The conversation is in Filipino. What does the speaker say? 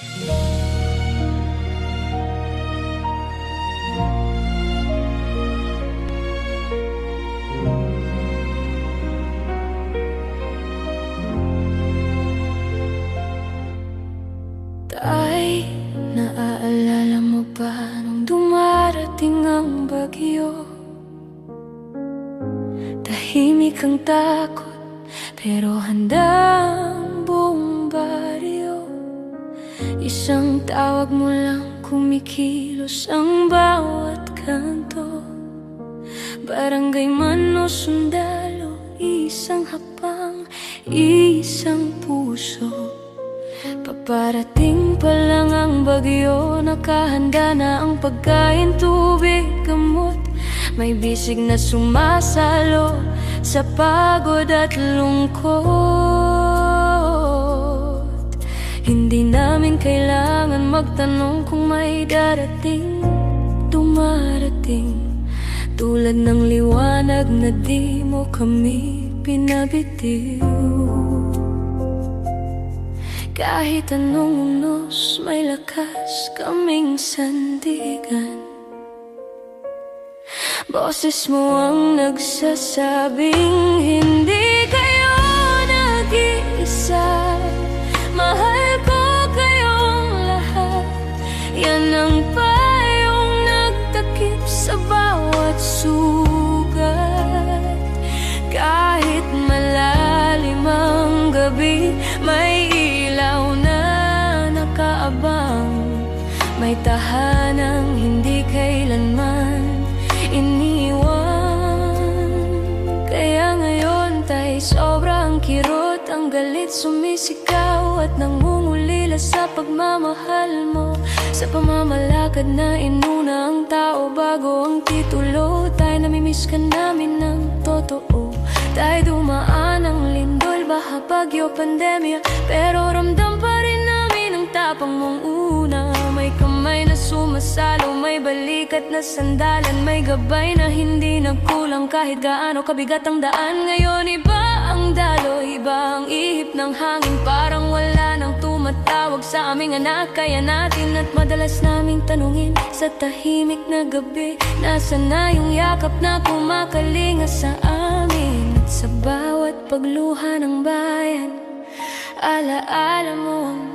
Tay, naaalala mo ba nung dumarating ang bagyo? Tahimik ang takot, pero handang buong baryo. Isang tawag mo lang, kumikilos ang bawat kanto. Barangay man o sundalo, isang hapang, isang puso. Paparating pa lang ang bagyo, nakahanda na ang pagkain, tubig, gamot. May bisig na sumasalo sa pagod at lungkot. Hindi namin kailangan magtanong kung may darating, dumarating. Tulad ng liwanag na di mo kami pinabitiw. Kahit anong unos, may lakas kaming sandigan. Boses mo ang nagsasabing hindi kayo nag-iisa. Mahal ko kayong lahat. Yan ang payong nagtakip sa bawat sugat. Kahit malalim ang gabi, may ilaw na nakaabang. May tahanang hindi kailanman iniwan. Kaya ngayon tay, sobrang kirot, ang galit sumisigaw at nangungulila sa pagmamahal mo. Sa pamamalakad na inuna ang tao bago ang titulo. Tay, namimiss ka namin ng totoo. Tay, dumaan ang lindol, baha, bagyo, pandemya, pero ramdam pa rin namin ang tapang mong una. May kamay na sumasalo, may balikat na sandalan, may gabay na hindi nagkulang kahit gaano kabigat ang daan. Ngayon iba ang dalo, iba ang ihip ng hangin, parang wala nang tumatawag sa aming anak. Kaya natin at madalas naming tanungin sa tahimik na gabi, nasaan na yung yakap na kumakalinga sa amin? At sa bawat pagluha ng bayan, alaala mo ang